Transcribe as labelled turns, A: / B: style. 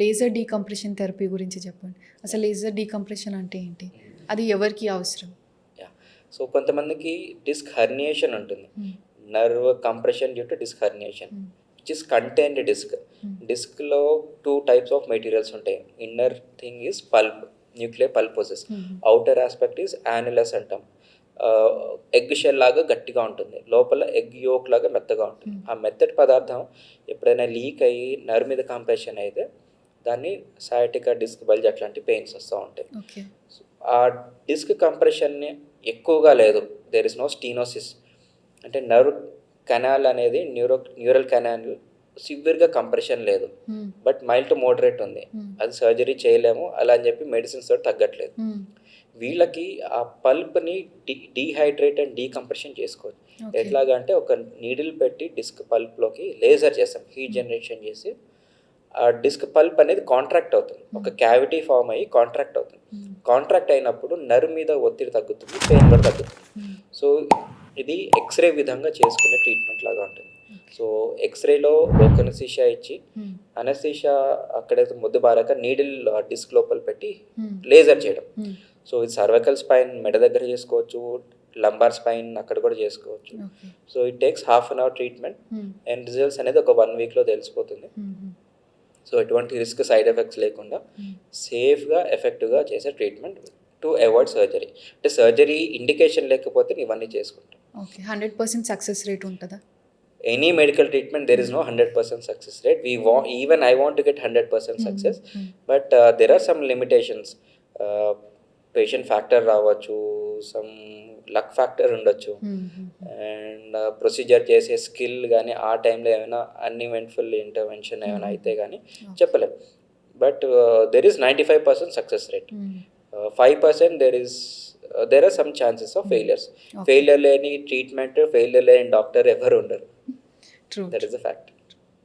A: Laser decompression therapy గురించి చెప్పండి. అసలు లేజర్ డీకంప్రెషన్ అంటే ఏంటి? అది ఎవరికి అవసరం?
B: యా సో కొంతమందికి డిస్క్ హర్నియేషన్ ఉంటుంది.
A: Hmm.
B: Nerve compression due to disc herniation
A: hmm.
B: Which is contained disc.
A: Hmm.
B: డిస్క్లో 2 టైప్స్ ఆఫ్ మెటీరియల్స్ ఉంటాయి. Inner thing is pulp, nuclear pulposus.
A: Hmm.
B: Outer aspect is annulus అంటాం. Egg shell లాగా గట్టిగా ఉంటుంది, లోపల egg yolk లాగా మెత్తగా ఉంటుంది. ఆ మెత్తటి పదార్థం ఎప్పుడైనా లీక్ అయ్యి నర్వ్ మీద కంప్రెషన్ అయితే దాన్ని సయాటికా డిస్క్ బల్జ్ అట్లాంటి పెయిన్స్ వస్తూ ఉంటాయి.
A: ఓకే.
B: ఆ డిస్క్ కంప్రెషన్ని ఎక్కువగా లేదు, దేర్ ఇస్ నో స్టీనోసిస్. అంటే నర్వ్ కెనాల్ అనేది న్యూరల్ కెనాల్ సివియర్గా కంప్రెషన్ లేదు,
A: హ్మ్.
B: బట్ మైల్డ్ టు మోడరేట్ ఉంది.
A: హ్మ్.
B: అది సర్జరీ చేయలేము అలా అని చెప్పి మెడిసిన్స్ తోటి తగ్గట్లేదు.
A: హ్మ్.
B: వీళ్ళకి ఆ పల్ప్ని డీహైడ్రేట్ అండ్ డీకంప్రెషన్ చేసుకోవచ్చు.
A: ఓకే.
B: ఎట్లాగా అంటే ఒక నీడిల్ పెట్టి డిస్క్ పల్ప్లోకి లేజర్ చేస్తాం, హీట్ జనరేషన్ చేసి ఆ డిస్క్ పల్ప్ అనేది కాంట్రాక్ట్ అవుతుంది, ఒక క్యావిటీ ఫామ్ అయ్యి కాంట్రాక్ట్ అవుతుంది.
A: హ్మ్.
B: కాంట్రాక్ట్ అయినప్పుడు నర్వ్ మీద ఒత్తిడి తగ్గుతుంది, పెయిన్ కూడా తగ్గుతుంది.
A: హ్మ్.
B: సో ఇది ఎక్స్రే విధంగా చేసుకునే ట్రీట్మెంట్ లాగా ఉంటుంది.
A: ఓకే.
B: సో ఎక్స్రేలో లోకల్ అనస్థీషియా ఇచ్చి
A: హ్మ్.
B: అనస్థీషియా అక్కడైతే ముద్దు బారాక నీడిల్ డిస్క్ లోపల పెట్టి
A: హ్మ్.
B: లేజర్ చేయడం.
A: హ్మ్.
B: సో ఇది సర్వైకల్ స్పైన్ మెడ దగ్గర చేసుకోవచ్చు, లంబార్ స్పైన్ అక్కడ కూడా చేసుకోవచ్చు.
A: Okay.
B: So it takes half an hour treatment
A: hmm.
B: And results అనేది ఒక 1 వీక్లో తెలిసిపోతుంది.
A: హ్మ్. హ్మ్.
B: సో ఎటువంటి రిస్క్ సైడ్ ఎఫెక్ట్స్ లేకుండా
A: హ్మ్.
B: సేఫ్గా ఎఫెక్టివ్గా చేసే ట్రీట్మెంట్ టు అవాయిడ్ సర్జరీ. అంటే సర్జరీ ఇండికేషన్ లేకపోతే ఇవన్నీ చేసుకుంటాం.
A: ఓకే. 100% సక్సెస్ రేట్ ఉంటదా?
B: Any medical treatment, there is no 100% success rate. Even I want to get 100% success, but there are some limitations. Patient factor రావచ్చు, some luck factor ఉండొచ్చు,
A: హ్మ్. హ్మ్.
B: And procedure చేసే skill కానీ ఆ టైంలో ఏమైనా అన్ఇవెంట్ఫుల్ ఇంటర్వెన్షన్ ఏమైనా అయితే కానీ చెప్పలేం. But there is 95% success rate.
A: హ్మ్.
B: 5% there are some chances of failures.
A: Okay.
B: Failure లేని ట్రీట్మెంట్, ఫెయిలియర్ లేని డాక్టర్ ఎవరు ఉండరు.
A: True.
B: That is a fact.